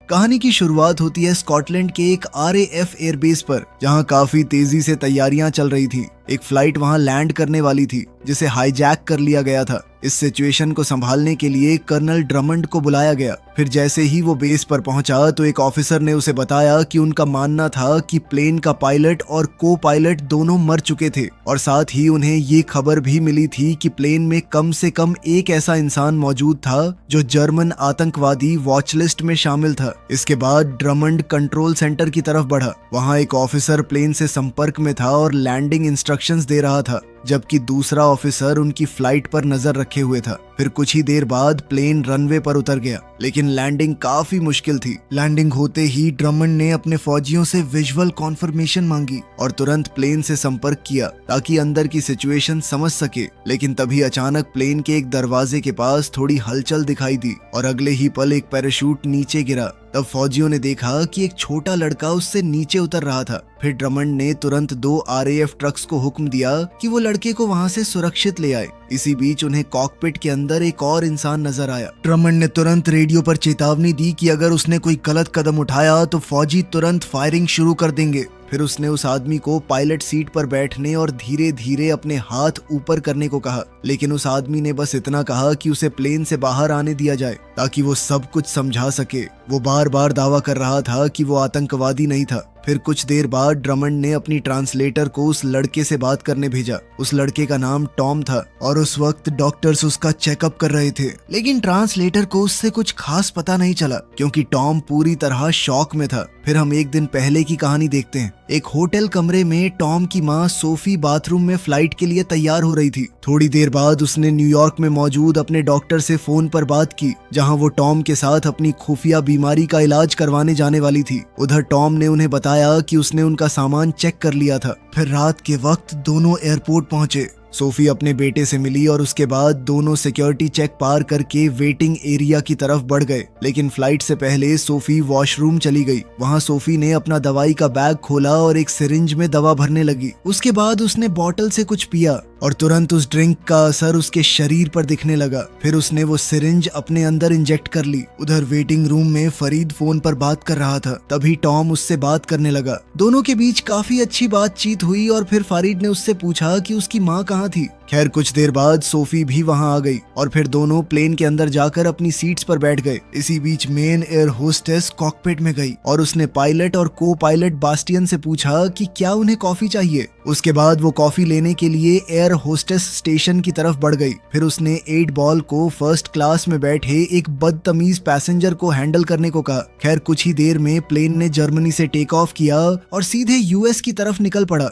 कहानी की शुरुआत होती है स्कॉटलैंड के एक RAF एयरबेस पर, जहां काफी तेजी से तैयारियां चल रही थी। एक फ्लाइट वहां लैंड करने वाली थी जिसे हाईजैक कर लिया गया था। इस सिचुएशन को संभालने के लिए कर्नल ड्रमंड को बुलाया गया। फिर जैसे ही वो बेस पर पहुंचा तो एक ऑफिसर ने उसे बताया कि उनका मानना था कि प्लेन का पायलट और को पायलट दोनों मर चुके थे, और साथ ही उन्हें ये खबर भी मिली थी कि प्लेन में कम से कम एक ऐसा इंसान मौजूद था जो जर्मन आतंकवादी वॉचलिस्ट में शामिल था। इसके बाद ड्रमंड कंट्रोल सेंटर की तरफ बढ़ा। वहां एक ऑफिसर प्लेन से संपर्क में था और लैंडिंग इंस्ट्रक्शंस दे रहा था, जबकि दूसरा ऑफिसर उनकी फ्लाइट पर नजर रखे हुए था। फिर कुछ ही देर बाद प्लेन रनवे पर उतर गया, लेकिन लैंडिंग काफी मुश्किल थी। लैंडिंग होते ही ड्रमंड ने अपने फौजियों से विजुअल कॉन्फर्मेशन मांगी और तुरंत प्लेन से संपर्क किया ताकि अंदर की सिचुएशन समझ सके। लेकिन तभी अचानक प्लेन के एक दरवाजे के पास थोड़ी हलचल दिखाई दी और अगले ही पल एक पैराशूट नीचे गिरा। तब फौजियों ने देखा कि एक छोटा लड़का उससे नीचे उतर रहा था। फिर ड्रमंड ने तुरंत 2 RAF ट्रक्स को हुक्म दिया कि वो लड़के को वहां से सुरक्षित ले आए। इसी बीच उन्हें कॉकपिट के अंदर एक और इंसान नजर आया। ड्रमंड ने तुरंत रेडियो पर चेतावनी दी कि अगर उसने कोई गलत कदम उठाया तो फौजी तुरंत फायरिंग शुरू कर देंगे। फिर उसने उस आदमी को पायलट सीट पर बैठने और धीरे धीरे अपने हाथ ऊपर करने को कहा, लेकिन उस आदमी ने बस इतना कहा कि उसे प्लेन से बाहर आने दिया जाए ताकि वो सब कुछ समझा सके। वो बार बार दावा कर रहा था कि वो आतंकवादी नहीं था। फिर कुछ देर बाद ड्रमंड ने अपनी ट्रांसलेटर को उस लड़के से बात करने भेजा। उस लड़के का नाम टॉम था और उस वक्त डॉक्टर्स उसका चेकअप कर रहे थे, लेकिन ट्रांसलेटर को उससे कुछ खास पता नहीं चला क्योंकि टॉम पूरी तरह शॉक में था। फिर हम एक दिन पहले की कहानी देखते हैं। एक होटल कमरे में टॉम की माँ सोफी बाथरूम में फ्लाइट के लिए तैयार हो रही थी। थोड़ी देर बाद उसने न्यूयॉर्क में मौजूद अपने डॉक्टर से फोन पर बात की, जहां वो टॉम के साथ अपनी खुफिया बीमारी का इलाज करवाने जाने वाली थी। उधर टॉम ने उन्हें बताया कि उसने उनका सामान चेक कर लिया था। फिर रात के वक्त दोनों एयरपोर्ट पहुंचे। सोफी अपने बेटे से मिली और उसके बाद दोनों सिक्योरिटी चेक पार करके वेटिंग एरिया की तरफ बढ़ गए। लेकिन फ्लाइट से पहले सोफी वॉशरूम चली गई। वहां सोफी ने अपना दवाई का बैग खोला और एक सिरिंज में दवा भरने लगी। उसके बाद उसने बॉटल से कुछ पिया और तुरंत उस ड्रिंक का असर उसके शरीर पर दिखने लगा। फिर उसने वो सिरिंज अपने अंदर इंजेक्ट कर ली। उधर वेटिंग रूम में फरीद फोन पर बात कर रहा था। तभी टॉम उससे बात करने लगा। दोनों के बीच काफी अच्छी बातचीत हुई और फिर फरीद ने उससे पूछा कि उसकी माँ कहाँ थी। खैर कुछ देर बाद सोफी भी वहां आ गई और फिर दोनों प्लेन के अंदर जाकर अपनी सीट्स पर बैठ गए। इसी बीच मेन एयर होस्टेस कॉकपिट में गई और उसने पायलट और को पायलट बास्टियन से पूछा कि क्या उन्हें कॉफी चाहिए। उसके बाद वो कॉफी लेने के लिए एयर होस्टेस स्टेशन की तरफ बढ़ गई। फिर उसने 8 बॉल को फर्स्ट क्लास में बैठे एक बदतमीज पैसेंजर को हैंडल करने को कहा। खैर कुछ ही देर में प्लेन ने जर्मनी से टेक ऑफ किया और सीधे US की तरफ निकल पड़ा।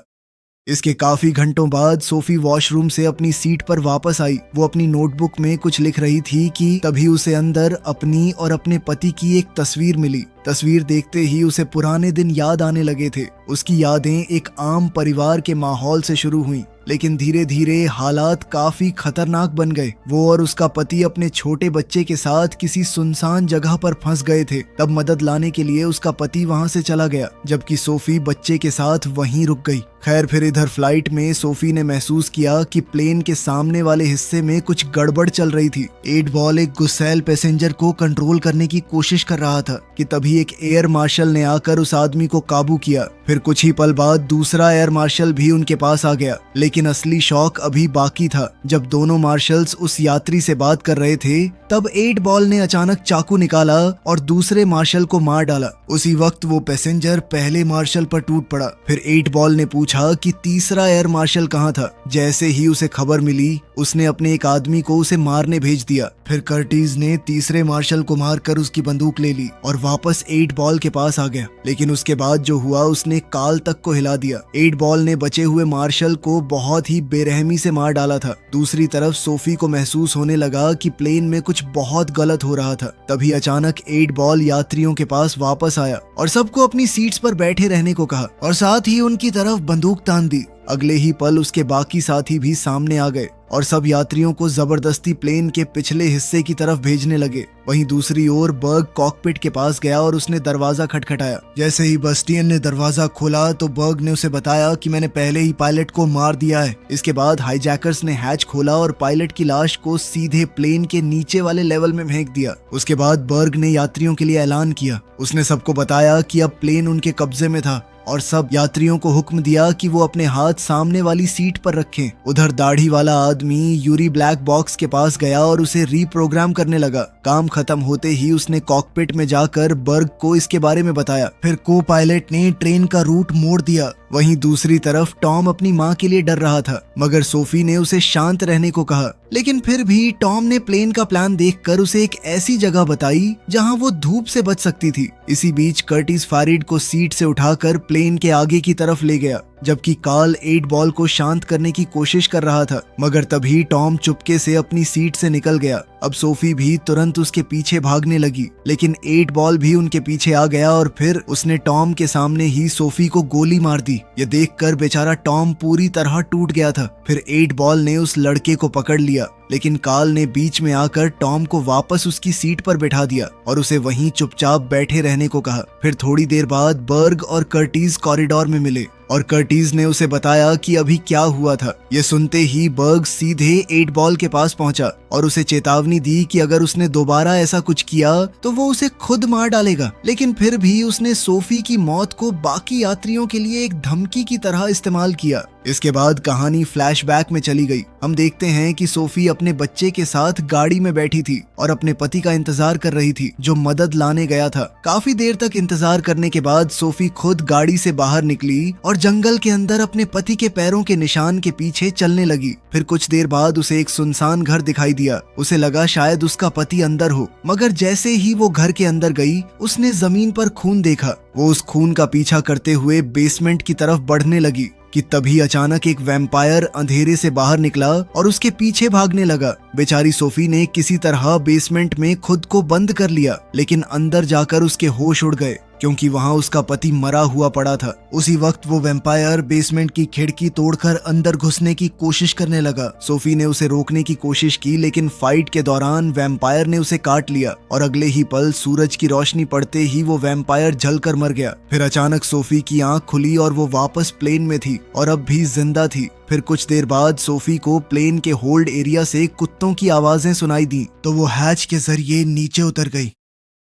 इसके काफी घंटों बाद सोफी वॉशरूम से अपनी सीट पर वापस आई। वो अपनी नोटबुक में कुछ लिख रही थी कि तभी उसे अंदर अपनी और अपने पति की एक तस्वीर मिली। तस्वीर देखते ही उसे पुराने दिन याद आने लगे थे। उसकी यादें एक आम परिवार के माहौल से शुरू हुई, लेकिन धीरे धीरे हालात काफी खतरनाक बन गए। वो और उसका पति अपने छोटे बच्चे के साथ किसी सुनसान जगह पर फंस गए थे। तब मदद लाने के लिए उसका पति वहां से चला गया, जबकि सोफी बच्चे के साथ वहीं रुक गई। खैर फिर इधर फ्लाइट में सोफी ने महसूस किया कि प्लेन के सामने वाले हिस्से में कुछ गड़बड़ चल रही थी। 8 बॉल एक गुस्सैल पैसेंजर को कंट्रोल करने की कोशिश कर रहा था कि तभी एक एयर मार्शल ने आकर उस आदमी को काबू किया। फिर कुछ ही पल बाद दूसरा एयर मार्शल भी उनके पास आ गया, लेकिन असली शौक अभी बाकी था। जब दोनों मार्शल्स उस यात्री से बात कर रहे थे तब 8 बॉल ने अचानक चाकू निकाला और दूसरे मार्शल को मार डाला। उसी वक्त वो पैसेंजर पहले मार्शल पर टूट पड़ा। फिर 8 बॉल ने पूछा कि तीसरा एयर मार्शल कहाँ था। जैसे ही उसे खबर मिली उसने अपने एक आदमी को उसे मारने भेज दिया। फिर कर्टिज ने तीसरे मार्शल को मारकर उसकी बंदूक ले ली और वापस 8 बॉल के पास आ गया। लेकिन उसके बाद जो हुआ उसने काल तक को हिला दिया। 8 बॉल ने बचे हुए मार्शल को बहुत ही बेरहमी से मार डाला था। दूसरी तरफ सोफी को महसूस होने लगा कि प्लेन में कुछ बहुत गलत हो रहा था। तभी अचानक 8 बॉल यात्रियों के पास वापस आया और सबको अपनी सीट्स पर बैठे रहने को कहा और साथ ही उनकी तरफ बंदूक तान दी। अगले ही पल उसके बाकी साथी भी सामने आ गए और सब यात्रियों को जबरदस्ती प्लेन के पिछले हिस्से की तरफ भेजने लगे। वहीं दूसरी ओर बर्ग कॉकपिट के पास गया और उसने दरवाजा खटखटाया। जैसे ही बस्टियन ने दरवाजा खोला तो बर्ग ने उसे बताया कि मैंने पहले ही पायलट को मार दिया है। इसके बाद हाईजैकर्स ने हैच खोला और पायलट की लाश को सीधे प्लेन के नीचे वाले लेवल में फेंक दिया। उसके बाद बर्ग ने यात्रियों के लिए ऐलान किया। उसने सबको बताया कि अब प्लेन उनके कब्जे में था और सब यात्रियों को हुक्म दिया कि वो अपने हाथ सामने वाली सीट पर रखें। उधर दाढ़ी वाला आदमी यूरी ब्लैक बॉक्स के पास गया और उसे रीप्रोग्राम करने लगा। काम खत्म होते ही उसने कॉकपिट में जाकर बर्ग को इसके बारे में बताया। फिर को पायलट ने ट्रेन का रूट मोड़ दिया। वहीं दूसरी तरफ टॉम अपनी माँ के लिए डर रहा था, मगर सोफी ने उसे शांत रहने को कहा। लेकिन फिर भी टॉम ने प्लेन का प्लान देखकर उसे एक ऐसी जगह बताई जहां वो धूप से बच सकती थी। इसी बीच कर्टिस फैरिड को सीट से उठाकर प्लेन के आगे की तरफ ले गया, जबकि कार्ल 8 बॉल को शांत करने की कोशिश कर रहा था। मगर तभी टॉम चुपके से अपनी सीट से निकल गया। अब सोफी भी तुरंत उसके पीछे भागने लगी, लेकिन 8 बॉल भी उनके पीछे आ गया और फिर उसने टॉम के सामने ही सोफी को गोली मार दी। ये देखकर बेचारा टॉम पूरी तरह टूट गया था। फिर 8 बॉल ने उस लड़के को पकड़ लिया, लेकिन कार्ल ने बीच में आकर टॉम को वापस उसकी सीट पर बैठा दिया और उसे वहीं चुपचाप बैठे रहने को कहा। फिर थोड़ी देर बाद बर्ग और कर्टिस कॉरिडोर में मिले और कर्टिस ने उसे बताया कि अभी क्या हुआ था। ये सुनते ही बर्ग सीधे 8 बॉल के पास पहुंचा और उसे चेतावनी दी कि अगर उसने दोबारा ऐसा कुछ किया तो वो उसे खुद मार डालेगा। लेकिन फिर भी उसने सोफी की मौत को बाकी यात्रियों के लिए एक धमकी की तरह इस्तेमाल किया। इसके बाद कहानी फ्लैशबैक में चली गई। हम देखते हैं कि सोफी अपने बच्चे के साथ गाड़ी में बैठी थी और अपने पति का इंतजार कर रही थी, जो मदद लाने गया था। काफी देर तक इंतजार करने के बाद सोफी खुद गाड़ी से बाहर निकली और जंगल के अंदर अपने पति के पैरों के निशान के पीछे चलने लगी। फिर कुछ देर बाद उसे एक सुनसान घर दिखाई दिया। उसे लगा शायद उसका पति अंदर हो, मगर जैसे ही वो घर के अंदर गई उसने जमीन पर खून देखा। वो उस खून का पीछा करते हुए बेसमेंट की तरफ बढ़ने लगी कि तभी अचानक एक वैम्पायर अंधेरे से बाहर निकला और उसके पीछे भागने लगा। बेचारी सोफी ने किसी तरह बेसमेंट में खुद को बंद कर लिया, लेकिन अंदर जाकर उसके होश उड़ गए क्योंकि वहां उसका पति मरा हुआ पड़ा था। उसी वक्त वो वैम्पायर बेसमेंट की खिड़की तोड़कर अंदर घुसने की कोशिश करने लगा। सोफी ने उसे रोकने की कोशिश की, लेकिन फाइट के दौरान वैम्पायर ने उसे काट लिया और अगले ही पल सूरज की रोशनी पड़ते ही वो वैम्पायर जलकर मर गया। फिर अचानक सोफी की आंख खुली और वो वापस प्लेन में थी और अब भी जिंदा थी। फिर कुछ देर बाद सोफी को प्लेन के होल्ड एरिया से कुत्तों की आवाजें सुनाई दी तो वो हैच के जरिए नीचे उतर गई।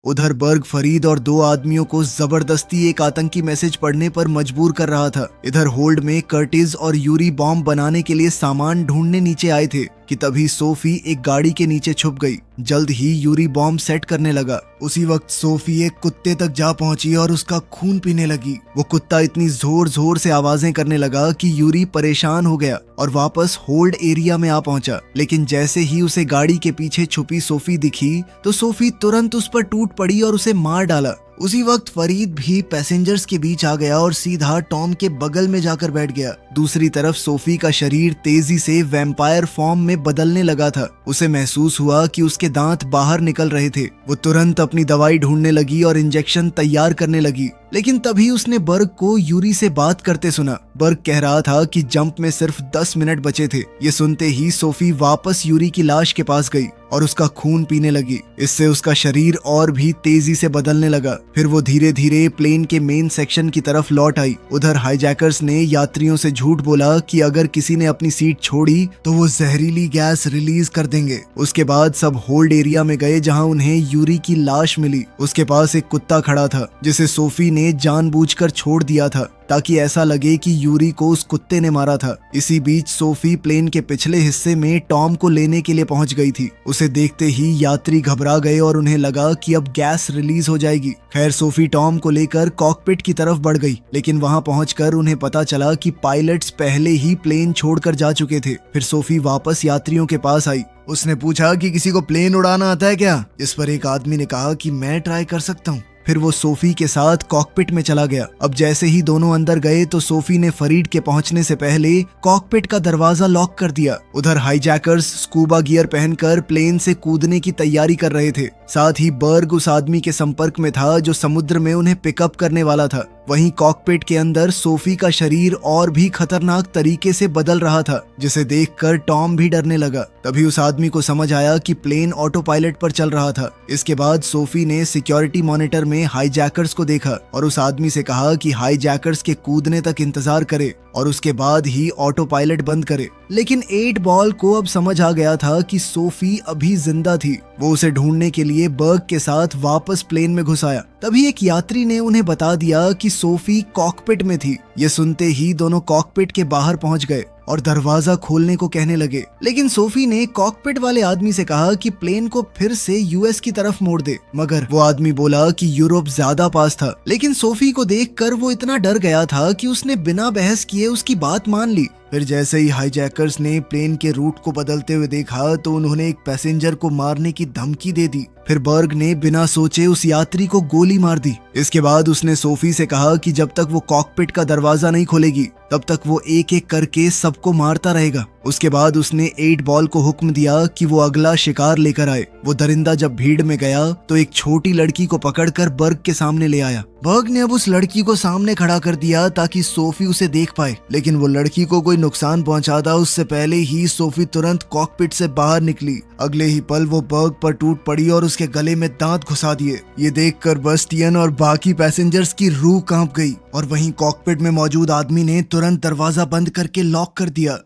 उधर बर्ग फरीद और 2 आदमियों को जबरदस्ती एक आतंकी मैसेज पढ़ने पर मजबूर कर रहा था। इधर होल्ड में कर्टिस और यूरी बॉम्ब बनाने के लिए सामान ढूंढने नीचे आए थे कि तभी सोफी एक गाड़ी के नीचे छुप गई। जल्द ही यूरी बॉम्ब सेट करने लगा। उसी वक्त सोफी एक कुत्ते तक जा पहुंची और उसका खून पीने लगी। वो कुत्ता इतनी जोर जोर से आवाजें करने लगा कि यूरी परेशान हो गया और वापस होल्ड एरिया में आ पहुंचा। लेकिन जैसे ही उसे गाड़ी के पीछे छुपी सोफी दिखी तो सोफी तुरंत उस पर टूट पड़ी और उसे मार डाला। उसी वक्त फरीद भी पैसेंजर्स के बीच आ गया और सीधा टॉम के बगल में जाकर बैठ गया। दूसरी तरफ सोफी का शरीर तेजी से वैम्पायर फॉर्म में बदलने लगा था। उसे महसूस हुआ कि उसके दांत बाहर निकल रहे थे। वो तुरंत अपनी दवाई ढूंढने लगी और इंजेक्शन तैयार करने लगी। लेकिन तभी उसने बर्ग को यूरी से बात करते सुना। बर्ग कह रहा था कि जंप में सिर्फ 10 मिनट बचे थे। ये सुनते ही सोफी वापस यूरी की लाश के पास गई और उसका खून पीने लगी। इससे उसका शरीर और भी तेजी से बदलने लगा। फिर वो धीरे धीरे प्लेन के मेन सेक्शन की तरफ लौट आई। उधर हाईजैकर्स ने यात्रियों से झूठ बोला कि अगर किसी ने अपनी सीट छोड़ी तो वो जहरीली गैस रिलीज कर देंगे। उसके बाद सब होल्ड एरिया में गए जहां उन्हें यूरी की लाश मिली। उसके पास एक कुत्ता खड़ा था जिसे सोफी ने जानबूझकर छोड़ दिया था ताकि ऐसा लगे कि यूरी को उस कुत्ते ने मारा था। इसी बीच सोफी प्लेन के पिछले हिस्से में टॉम को लेने के लिए पहुंच गई थी। उसे देखते ही यात्री घबरा गए और उन्हें लगा कि अब गैस रिलीज हो जाएगी। खैर सोफी टॉम को लेकर कॉकपिट की तरफ बढ़ गई, लेकिन वहां पहुंचकर उन्हें पता चला कि पायलट्स पहले ही प्लेन छोड़कर जा चुके थे। फिर सोफी वापस यात्रियों के पास आई। उसने पूछा कि किसी को प्लेन उड़ाना आता है क्या? इस पर एक आदमी ने कहा कि मैं ट्राई कर सकता हूँ। फिर वो सोफी के साथ कॉकपिट में चला गया। अब जैसे ही दोनों अंदर गए तो सोफी ने फरीड के पहुंचने से पहले कॉकपिट का दरवाजा लॉक कर दिया। उधर हाईजैकर्स स्कूबा गियर पहनकर प्लेन से कूदने की तैयारी कर रहे थे। साथ ही बर्ग उस आदमी के संपर्क में था जो समुद्र में उन्हें पिकअप करने वाला था। वहीं कॉकपिट के अंदर सोफी का शरीर और भी खतरनाक तरीके से बदल रहा था, जिसे देखकर टॉम भी डरने लगा। तभी उस आदमी को समझ आया कि प्लेन ऑटो पायलट पर चल रहा था। इसके बाद सोफी ने सिक्योरिटी मॉनिटर में हाईजैकर्स को देखा और उस आदमी से कहा कि हाईजैकर्स के कूदने तक इंतजार करे और उसके बाद ही ऑटो पायलट बंद करे। लेकिन 8 बॉल को अब समझ आ गया था कि सोफी अभी जिंदा थी। वो उसे ढूंढने के लिए बर्ग के साथ वापस प्लेन में घुस आया। तभी एक यात्री ने उन्हें बता दिया कि सोफी कॉकपिट में थी। ये सुनते ही दोनों कॉकपिट के बाहर पहुंच गए और दरवाजा खोलने को कहने लगे। लेकिन सोफी ने कॉकपिट वाले आदमी से कहा कि प्लेन को फिर से यूएस की तरफ मोड़ दे, मगर वो आदमी बोला कि यूरोप ज्यादा पास था। लेकिन सोफी को देखकर वो इतना डर गया था कि उसने बिना बहस किए उसकी बात मान ली। फिर जैसे ही हाईजैकर्स ने प्लेन के रूट को बदलते हुए देखा तो उन्होंने एक पैसेंजर को मारने की धमकी दे दी। फिर बर्ग ने बिना सोचे उस यात्री को गोली मार दी। इसके बाद उसने सोफी से कहा कि जब तक वो कॉकपिट का दरवाजा नहीं खोलेगी तब तक वो एक एक करके सबको मारता रहेगा। उसके बाद उसने 8 बॉल को हुक्म दिया कि वो अगला शिकार लेकर आए। वो दरिंदा जब भीड़ में गया तो एक छोटी लड़की को पकड़कर बर्ग के सामने ले आया। बर्ग ने अब उस लड़की को सामने खड़ा कर दिया ताकि सोफी उसे देख पाए, लेकिन वो लड़की को कोई नुकसान पहुंचाता उससे पहले ही सोफी तुरंत कॉकपिट से बाहर निकली। अगले ही पल वो बर्ग पर टूट पड़ी और उसके गले में दांत घुसा दिए। ये देखकर बस्टियन और बाकी पैसेंजर्स की रूह कांप गई और वहीं कॉकपिट में मौजूद आदमी ने तुरंत दरवाजा बंद करके लॉक कर दिया।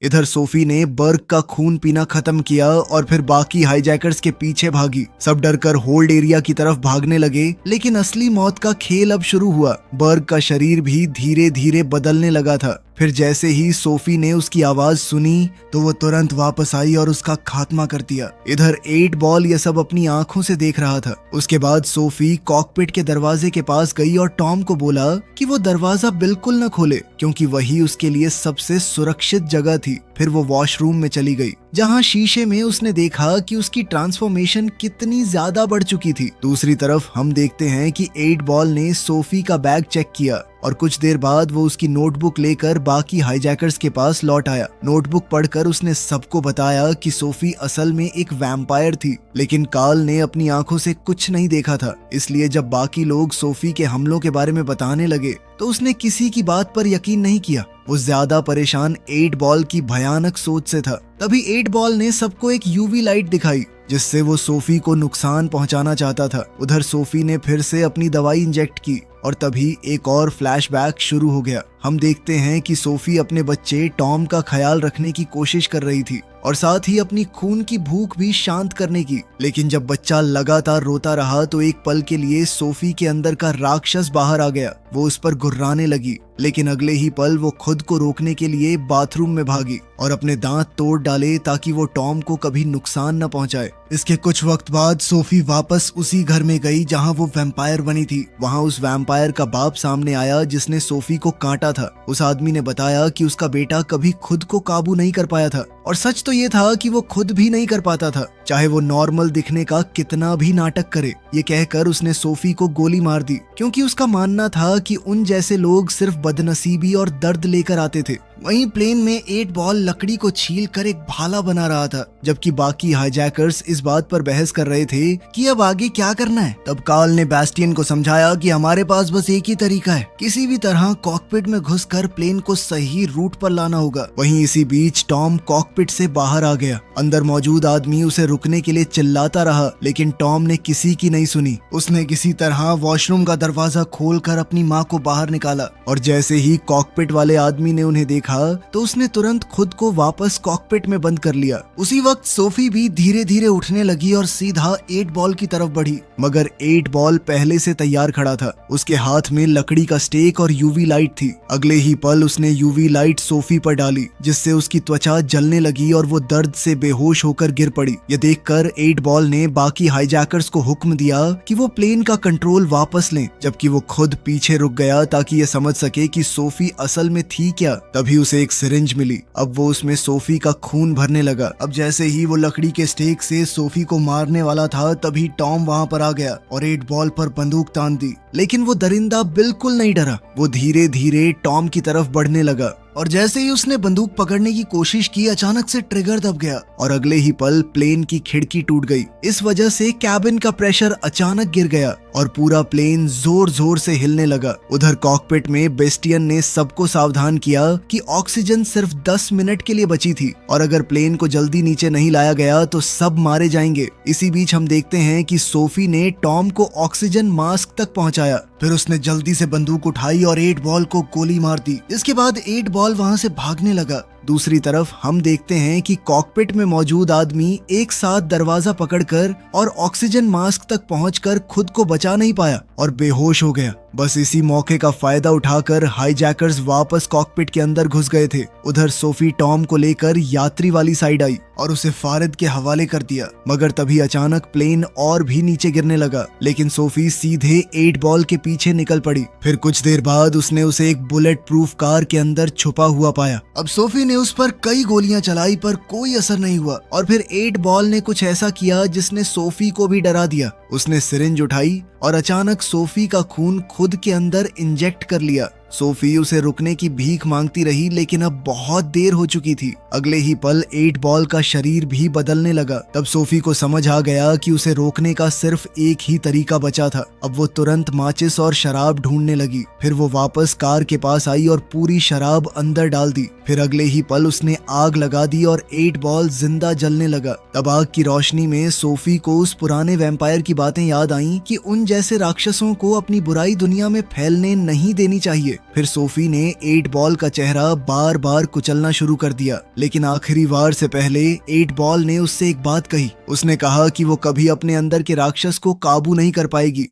इधर सोफी ने बर्ग का खून पीना खत्म किया और फिर बाकी हाईजैकर्स के पीछे भागी। सब डरकर होल्ड एरिया की तरफ भागने लगे, लेकिन असली मौत का खेल अब शुरू हुआ। बर्ग का शरीर भी धीरे धीरे बदलने लगा था। फिर जैसे ही सोफी ने उसकी आवाज सुनी तो वो तुरंत वापस आई और उसका खात्मा कर दिया। इधर 8 बॉल ये सब अपनी आंखों से देख रहा था। उसके बाद सोफी कॉकपिट के दरवाजे के पास गई और टॉम को बोला कि वो दरवाजा बिल्कुल न खोले, क्योंकि वही उसके लिए सबसे सुरक्षित जगह थी। फिर वो वॉशरूम में चली गई, जहां शीशे में उसने देखा कि उसकी ट्रांसफॉर्मेशन कितनी ज्यादा बढ़ चुकी थी। दूसरी तरफ हम देखते हैं कि 8 बॉल ने सोफी का बैग चेक किया और कुछ देर बाद वो उसकी नोटबुक लेकर बाकी हाईजैकर्स के पास लौट आया। नोटबुक पढ़कर उसने सबको बताया कि सोफी असल में एक वैम्पायर थी, लेकिन कार्ल ने अपनी आंखों से कुछ नहीं देखा था। इसलिए जब बाकी लोग सोफी के हमलों के बारे में बताने लगे तो उसने किसी की बात पर यकीन नहीं किया। वो ज्यादा परेशान 8 बॉल की भयानक सोच से था। तभी 8 बॉल ने सबको एक यूवी लाइट दिखाई जिससे वो सोफी को नुकसान पहुंचाना चाहता था। उधर सोफी ने फिर से अपनी दवाई इंजेक्ट की और तभी एक और फ्लैशबैक शुरू हो गया। हम देखते हैं कि सोफी अपने बच्चे टॉम का ख्याल रखने की कोशिश कर रही थी और साथ ही अपनी खून की भूख भी शांत करने की। लेकिन जब बच्चा लगातार रोता रहा तो एक पल के लिए सोफी के अंदर का राक्षस बाहर आ गया। वो उस पर गुर्राने लगी, लेकिन अगले ही पल वो खुद को रोकने के लिए बाथरूम में भागी और अपने दांत तोड़ डाले ताकि वो टॉम को कभी नुकसान न पहुंचाए। इसके कुछ वक्त बाद सोफी वापस उसी घर में गई जहां वो वैम्पायर बनी थी। वहां उस वैम्पायर का बाप सामने आया जिसने सोफी को काटा था। उस आदमी ने बताया कि उसका बेटा कभी खुद को काबू नहीं कर पाया था, और सच तो ये था कि वो खुद भी नहीं कर पाता था, चाहे वो नॉर्मल दिखने का कितना भी नाटक करे। ये कहकर उसने सोफी को गोली मार दी, क्योंकि उसका मानना था कि उन जैसे लोग सिर्फ बदनसीबी और दर्द लेकर आते थे। वहीं प्लेन में 8 बॉल लकड़ी को छील कर एक भाला बना रहा था, जबकि बाकी हाईजैकर्स इस बात पर बहस कर रहे थे कि अब आगे क्या करना है। तब कार्ल ने बैस्टियन को समझाया कि हमारे पास बस एक ही तरीका है, किसी भी तरह कॉकपिट में घुसकर प्लेन को सही रूट पर लाना होगा। वहीं इसी बीच टॉम कॉकपिट से बाहर आ गया। अंदर मौजूद आदमी उसे रुकने के लिए चिल्लाता रहा, लेकिन टॉम ने किसी की नहीं सुनी। उसने किसी तरह वॉशरूम का दरवाजा खोलकर अपनी माँ को बाहर निकाला और जैसे ही कॉकपिट वाले आदमी ने उन्हें देखा तो उसने तुरंत खुद को वापस कॉकपिट में बंद कर लिया। उसी वक्त सोफी भी धीरे धीरे उठने लगी और सीधा 8 बॉल की तरफ बढ़ी, मगर 8 बॉल पहले से तैयार खड़ा था। उसके हाथ में लकड़ी का स्टेक और यूवी लाइट थी। अगले ही पल उसने यूवी लाइट सोफी पर डाली, जिससे उसकी त्वचा जलने लगी और वो दर्द से बेहोश होकर गिर पड़ी। ये देखकर 8 बॉल ने बाकी हाईजैकर्स को हुक्म दिया कि वो प्लेन का कंट्रोल वापस लें, जबकि वो खुद पीछे रुक गया ताकि ये समझ सके कि सोफी असल में थी क्या। तभी उसे एक सिरिंज मिली। अब वो उसमें सोफी का खून भरने लगा। अब जैसे ही वो लकड़ी के स्टेक से सोफी को मारने वाला था, तभी टॉम वहां पर आ गया और 8 बॉल पर बंदूक तान दी। लेकिन वो दरिंदा बिल्कुल नहीं डरा। वो धीरे धीरे टॉम की तरफ बढ़ने लगा और जैसे ही उसने बंदूक पकड़ने की कोशिश की, अचानक से ट्रिगर दब गया और अगले ही पल प्लेन की खिड़की टूट गई। इस वजह से कैबिन का प्रेशर अचानक गिर गया और पूरा प्लेन जोर जोर से हिलने लगा। उधर कॉकपिट में बेस्टियन ने सबको सावधान किया कि ऑक्सीजन सिर्फ 10 मिनट के लिए बची थी और अगर प्लेन को जल्दी नीचे नहीं लाया गया तो सब मारे जाएंगे। इसी बीच हम देखते हैं कि सोफी ने टॉम को ऑक्सीजन मास्क तक पहुंचाया। फिर उसने जल्दी से बंदूक उठाई और 8 बॉल को गोली मार दी। इसके बाद 8 बॉल वहां से भागने लगा। दूसरी तरफ हम देखते हैं कि कॉकपिट में मौजूद आदमी एक साथ दरवाजा पकड़कर और ऑक्सीजन मास्क तक पहुंचकर खुद को बचा नहीं पाया और बेहोश हो गया। बस इसी मौके का फायदा उठाकर हाईजैकर्स वापस कॉकपिट के अंदर घुस गए थे। उधर सोफी टॉम को लेकर यात्री वाली साइड आई और उसे फारिद के हवाले कर दिया, मगर तभी अचानक प्लेन और भी नीचे गिरने लगा, लेकिन सोफी सीधे 8 बॉल के पीछे निकल पड़ी। फिर कुछ देर बाद उसने उसे एक बुलेट प्रूफ कार के अंदर छुपा हुआ पाया। अब सोफी ने उस पर कई गोलियां चलाई पर कोई असर नहीं हुआ और फिर 8 बॉल ने कुछ ऐसा किया जिसने सोफी को भी डरा दिया। उसने सिरिंज उठाई और अचानक सोफी का खून खुद के अंदर इंजेक्ट कर लिया। सोफी उसे रुकने की भीख मांगती रही, लेकिन अब बहुत देर हो चुकी थी। अगले ही पल 8 बॉल का शरीर भी बदलने लगा। तब सोफी को समझ आ गया कि उसे रोकने का सिर्फ एक ही तरीका बचा था। अब वो तुरंत माचिस और शराब ढूंढने लगी। फिर वो वापस कार के पास आई और पूरी शराब अंदर डाल दी। फिर अगले ही पल उसने आग लगा दी और 8 बॉल जिंदा जलने लगा। तब आग की रोशनी में सोफी को उस पुराने वैम्पायर की बातें याद आईं कि उन जैसे राक्षसों को अपनी बुराई दुनिया में फैलने नहीं देनी चाहिए। फिर सोफी ने 8 बॉल का चेहरा बार बार कुचलना शुरू कर दिया, लेकिन आखिरी वार से पहले 8 बॉल ने उससे एक बात कही। उसने कहा कि वो कभी अपने अंदर के राक्षस को काबू नहीं कर पाएगी।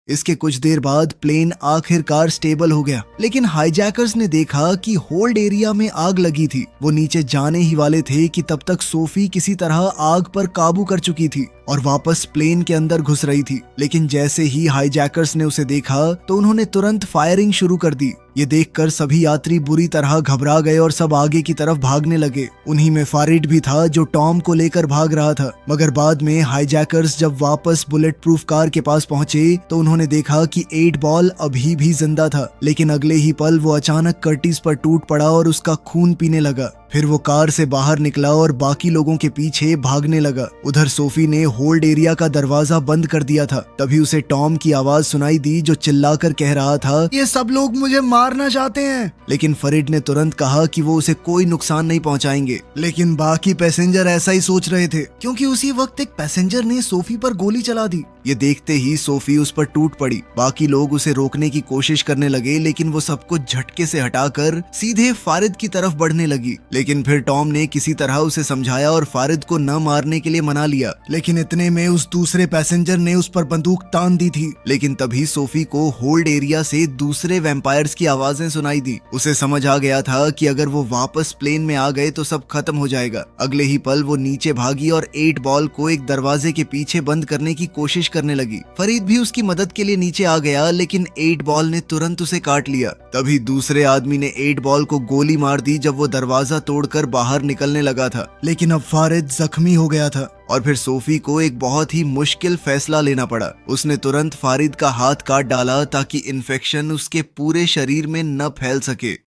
इसके कुछ देर बाद प्लेन आखिरकार स्टेबल हो गया, लेकिन हाईजैकर्स ने देखा कि होल्ड एरिया में आग लगी थी। वो नीचे जाने ही वाले थे कि तब तक सोफी किसी तरह आग पर काबू कर चुकी थी और वापस प्लेन के अंदर घुस रही थी। लेकिन जैसे ही हाईजैकर्स ने उसे देखा तो उन्होंने तुरंत फायरिंग शुरू कर दी। ये देखकर सभी यात्री बुरी तरह घबरा गए और सब आगे की तरफ भागने लगे। उन्हीं में फारिड भी था जो टॉम को लेकर भाग रहा था। मगर बाद में हाईजैकर्स जब वापस बुलेट प्रूफ कार के पास पहुंचे तो उन्होंने देखा कि 8 बॉल अभी भी जिंदा था, लेकिन अगले ही पल वो अचानक कर्टिस पर टूट पड़ा और उसका खून पीने लगा। फिर वो कार से बाहर निकला और बाकी लोगों के पीछे भागने लगा। उधर सोफी ने होल्ड एरिया का दरवाजा बंद कर दिया था। तभी उसे टॉम की आवाज सुनाई दी जो चिल्लाकर कह रहा था, ये सब लोग मुझे मारना चाहते हैं। लेकिन फरीड ने तुरंत कहा कि वो उसे कोई नुकसान नहीं पहुंचाएंगे। लेकिन बाकी पैसेंजर ऐसा ही सोच रहे थे, क्योंकि उसी वक्त एक पैसेंजर ने सोफी पर गोली चला दी। ये देखते ही सोफी उस पर टूट पड़ी। बाकी लोग उसे रोकने की कोशिश करने लगे, लेकिन वो सबको झटके से हटाकर सीधे फारिद की तरफ बढ़ने लगी। लेकिन फिर टॉम ने किसी तरह उसे समझाया और फारिद को न मारने के लिए मना लिया। लेकिन इतने में उस दूसरे पैसेंजर ने उस पर बंदूक तान दी थी। लेकिन तभी सोफी को होल्ड एरिया से दूसरे वैम्पायर्स की आवाजें सुनाई दी। उसे समझ आ गया था कि अगर वो वापस प्लेन में आ गए तो सब खत्म हो जाएगा। अगले ही पल वो नीचे भागी और 8 बॉल को एक दरवाजे के पीछे बंद करने की कोशिश करने लगी। फरीद भी उसकी मदद के लिए नीचे आ गया, लेकिन 8 बॉल ने तुरंत उसे काट लिया। तभी दूसरे आदमी ने 8 बॉल को गोली मार दी जब वो दरवाजा तोड़कर बाहर निकलने लगा था। लेकिन अब फारिद जख्मी हो गया था और फिर सोफी को एक बहुत ही मुश्किल फैसला लेना पड़ा। उसने तुरंत फारिद का हाथ काट डाला ताकि इन्फेक्शन उसके पूरे शरीर में न फैल सके।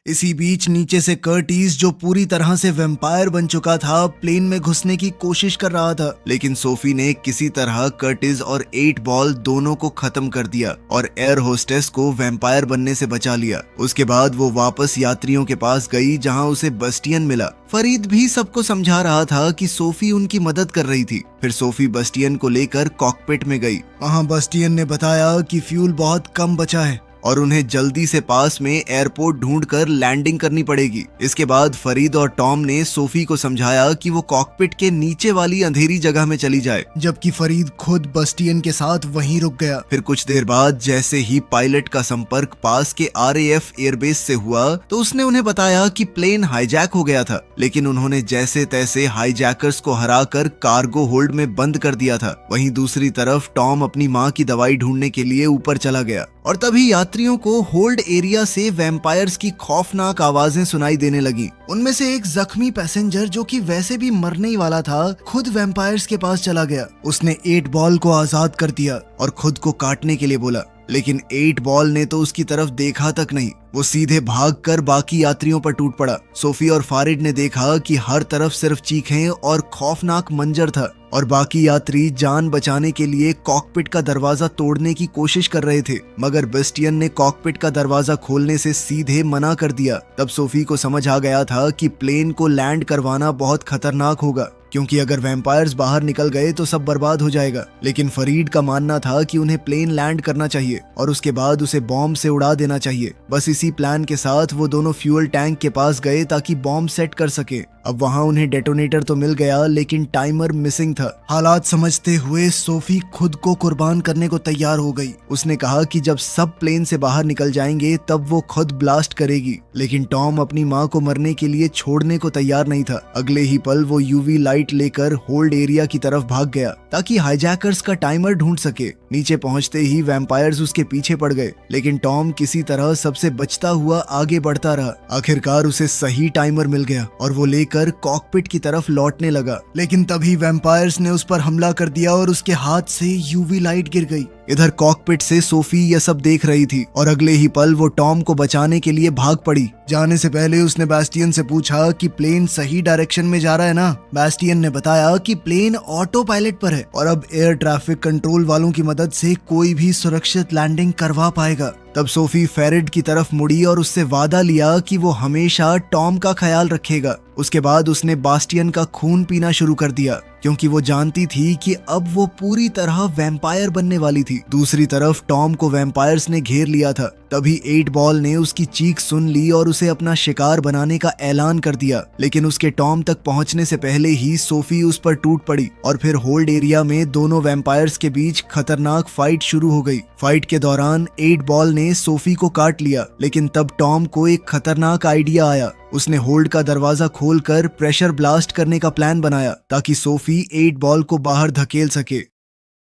इसी बीच नीचे से कर्टिस, जो पूरी तरह से वैम्पायर बन चुका था, प्लेन में घुसने की कोशिश कर रहा था। लेकिन सोफी ने किसी तरह कर्टिस और 8 बॉल दोनों को खत्म कर दिया और एयर होस्टेस को वैम्पायर बनने से बचा लिया। उसके बाद वो वापस यात्रियों के पास गई जहां उसे बस्टियन मिला। फरीद भी सबको समझा रहा था कि सोफी उनकी मदद कर रही थी। फिर सोफी बस्टियन को लेकर कॉकपिट में गई। वहां बस्टियन ने बताया कि फ्यूल बहुत कम बचा है और उन्हें जल्दी से पास में एयरपोर्ट ढूंढकर लैंडिंग करनी पड़ेगी। इसके बाद फरीद और टॉम ने सोफी को समझाया कि वो कॉकपिट के नीचे वाली अंधेरी जगह में चली जाए, जबकि फरीद खुद बस्टियन के साथ वहीं रुक गया। फिर कुछ देर बाद जैसे ही पायलट का संपर्क पास के RAF एयरबेस से हुआ तो उसने उन्हें बताया कि प्लेन हाईजैक हो गया था, लेकिन उन्होंने जैसे तैसे हाईजैकर्स को हराकर कार्गो होल्ड में बंद कर दिया था। वहीं दूसरी तरफ टॉम अपनी माँ की दवाई ढूंढने के लिए ऊपर चला गया और तभी यात्रियों को होल्ड एरिया से वैम्पायर्स की खौफनाक आवाजें सुनाई देने लगी। उनमें से एक जख्मी पैसेंजर, जो कि वैसे भी मरने ही वाला था, खुद वैम्पायर्स के पास चला गया। उसने 8 बॉल को आजाद कर दिया और खुद को काटने के लिए बोला। लेकिन 8 बॉल ने तो उसकी तरफ देखा तक नहीं। वो सीधे भागकर बाकी यात्रियों पर टूट पड़ा। सोफी और फारिड ने देखा कि हर तरफ सिर्फ चीखें और खौफनाक मंजर था और बाकी यात्री जान बचाने के लिए कॉकपिट का दरवाजा तोड़ने की कोशिश कर रहे थे, मगर बेस्टियन ने कॉकपिट का दरवाजा खोलने से सीधे मना कर दिया। तब सोफी को समझ आ गया था कि प्लेन को लैंड करवाना बहुत खतरनाक होगा, क्योंकि अगर वैम्पायर्स बाहर निकल गए तो सब बर्बाद हो जाएगा। लेकिन फरीद का मानना था कि उन्हें प्लेन लैंड करना चाहिए और उसके बाद उसे बॉम्ब से उड़ा देना चाहिए। बस इसी प्लान के साथ वो दोनों फ्यूल टैंक के पास गए ताकि बॉम्ब सेट कर सके। अब वहां उन्हें डेटोनेटर तो मिल गया, लेकिन टाइमर मिसिंग था। हालात समझते हुए सोफी खुद को कुर्बान करने को तैयार हो गई। उसने कहा कि जब सब प्लेन से बाहर निकल जाएंगे तब वो खुद ब्लास्ट करेगी। लेकिन टॉम अपनी माँ को मरने के लिए छोड़ने को तैयार नहीं था। अगले ही पल वो यूवी लाइट लेकर होल्ड एरिया की तरफ भाग गया ताकि हाईजैकर्स का टाइमर ढूंढ सके। नीचे पहुंचते ही वैम्पायर्स उसके पीछे पड़ गए, लेकिन टॉम किसी तरह सबसे बचता हुआ आगे बढ़ता रहा। आखिरकार उसे सही टाइमर मिल गया और वो लेकर कॉकपिट की तरफ लौटने लगा। लेकिन तभी वैम्पायर्स ने उस पर हमला कर दिया और उसके हाथ से यूवी लाइट गिर गई। इधर कॉकपिट से सोफी यह सब देख रही थी और अगले ही पल वो टॉम को बचाने के लिए भाग पड़ी। जाने से पहले उसने बैस्टियन से पूछा कि प्लेन सही डायरेक्शन में जा रहा है ना। बैस्टियन ने बताया कि प्लेन ऑटो पायलट पर है और अब एयर ट्रैफिक कंट्रोल वालों की मदद से कोई भी सुरक्षित लैंडिंग करवा पाएगा। तब सोफी फेरिड की तरफ मुड़ी और उससे वादा लिया कि वो हमेशा टॉम का ख्याल रखेगा। उसके बाद उसने बास्टियन का खून पीना शुरू कर दिया, क्योंकि वो जानती थी कि अब वो पूरी तरह वैम्पायर बनने वाली थी। दूसरी तरफ टॉम को वैम्पायर्स ने घेर लिया था। तभी 8 बॉल ने उसकी चीख सुन ली और उसे अपना शिकार बनाने का ऐलान कर दिया। लेकिन उसके टॉम तक पहुंचने से पहले ही सोफी उस पर टूट पड़ी और फिर होल्ड एरिया में दोनों वैम्पायर्स के बीच खतरनाक फाइट शुरू हो गई। फाइट के दौरान 8 बॉल ने सोफी को काट लिया, लेकिन तब टॉम को एक खतरनाक आइडिया आया। उसने होल्ड का दरवाजा खोलकर प्रेशर ब्लास्ट करने का प्लान बनाया ताकि सोफी 8 बॉल को बाहर धकेल सके।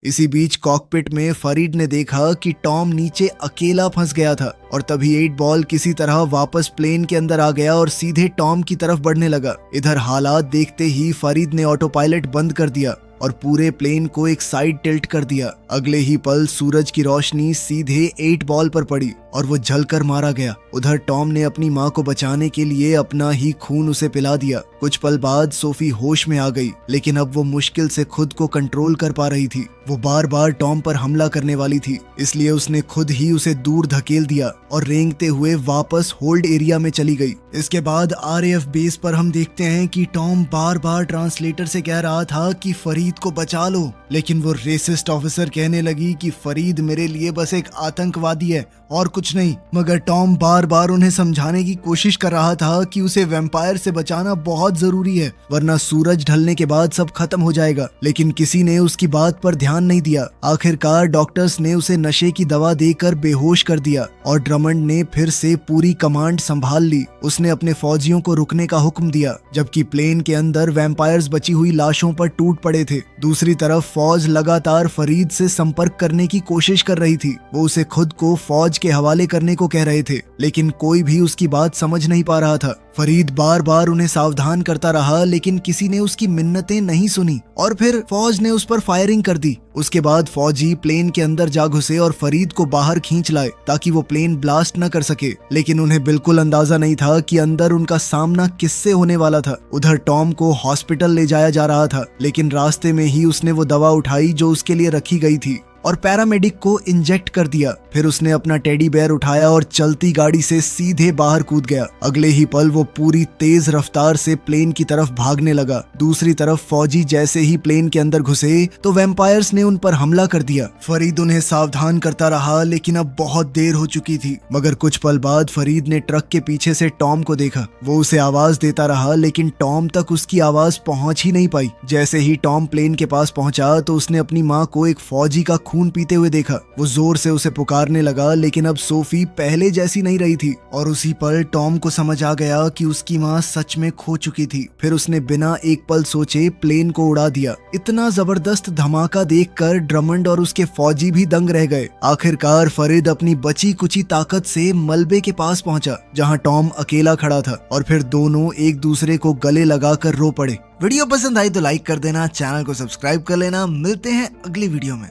इसी बीच कॉकपिट में फरीद ने देखा कि टॉम नीचे अकेला फंस गया था और तभी 8 बॉल किसी तरह वापस प्लेन के अंदर आ गया और सीधे टॉम की तरफ बढ़ने लगा। इधर हालात देखते ही फरीद ने ऑटो पायलट बंद कर दिया और पूरे प्लेन को एक साइड टिल्ट कर दिया। अगले ही पल सूरज की रोशनी सीधे 8 बॉल पर पड़ी और वो जलकर मारा गया। उधर टॉम ने अपनी माँ को बचाने के लिए अपना ही खून उसे पिला दिया। कुछ पल बाद सोफी होश में आ गई, लेकिन अब वो मुश्किल से खुद को कंट्रोल कर पा रही थी। वो बार बार टॉम पर हमला करने वाली थी, इसलिए उसने खुद ही उसे दूर धकेल दिया और रेंगते हुए वापस होल्ड एरिया में चली गई। इसके बाद RAF बेस पर हम देखते हैं कि टॉम बार बार ट्रांसलेटर से कह रहा था कि फरीद को बचा लो, लेकिन वो रेसिस्ट ऑफिसर कहने लगी कि फरीद मेरे लिए बस एक आतंकवादी है और कुछ नहीं। मगर टॉम बार बार उन्हें समझाने की कोशिश कर रहा था कि उसे वैम्पायर से बचाना बहुत जरूरी है, वरना सूरज ढलने के बाद सब खत्म हो जाएगा। लेकिन किसी ने उसकी बात पर ध्यान नहीं दिया। आखिरकार डॉक्टर्स ने उसे नशे की दवा देकर बेहोश कर दिया और ड्रमंड ने फिर से पूरी कमांड संभाल ली। उसने अपने फौजियों को रुकने का हुक्म दिया, जबकि प्लेन के अंदर वैम्पायर्स बची हुई लाशों पर टूट पड़े थे। दूसरी तरफ फौज लगातार फरीद से संपर्क करने की कोशिश कर रही थी। वो उसे खुद को फौज के हवाले करने को कह रहे थे, लेकिन कोई भी उसकी बात समझ नहीं पा रहा था। फरीद बार बार उन्हें सावधान करता रहा, लेकिन किसी ने उसकी मिन्नतें नहीं सुनी और फिर फौज ने उस पर फायरिंग कर दी। उसके बाद फौजी प्लेन के अंदर जा घुसे और फरीद को बाहर खींच लाए ताकि वो प्लेन ब्लास्ट न कर सके। लेकिन उन्हें बिल्कुल अंदाजा नहीं था कि अंदर उनका सामना किससे होने वाला था। उधर टॉम को हॉस्पिटल ले जाया जा रहा था, लेकिन रास्ते में ही उसने वो दवा उठाई जो उसके लिए रखी गई थी और पैरामेडिक को इंजेक्ट कर दिया। फिर उसने अपना टेडी बेयर उठाया और चलती गाड़ी से सीधे बाहर कूद गया। अगले ही पल वो पूरी तेज रफ्तार से प्लेन की तरफ भागने लगा। दूसरी तरफ फौजी जैसे ही प्लेन के अंदर घुसे तो वैम्पायर्स ने उन पर हमला कर दिया। फरीद उन्हें सावधान करता रहा, लेकिन अब बहुत देर हो चुकी थी। मगर कुछ पल बाद फरीद ने ट्रक के पीछे से टॉम को देखा। वो उसे आवाज देता रहा, लेकिन टॉम तक उसकी आवाज पहुंच ही नहीं पाई। जैसे ही टॉम प्लेन के पास पहुंचा तो उसने अपनी माँ को एक फौजी का खून पीते हुए देखा। वो जोर से उसे पुकारने लगा, लेकिन अब सोफी पहले जैसी नहीं रही थी और उसी पल टॉम को समझ आ गया कि उसकी माँ सच में खो चुकी थी। फिर उसने बिना एक पल सोचे प्लेन को उड़ा दिया। इतना जबरदस्त धमाका देखकर ड्रमंड और उसके फौजी भी दंग रह गए। आखिरकार फरीद अपनी बची कुची ताकत से मलबे के पास पहुंचा, जहां टॉम अकेला खड़ा था और फिर दोनों एक दूसरे को गले लगाकर रो पड़े। वीडियो पसंद आई तो लाइक कर देना, चैनल को सब्सक्राइब कर लेना। मिलते हैं अगली वीडियो में।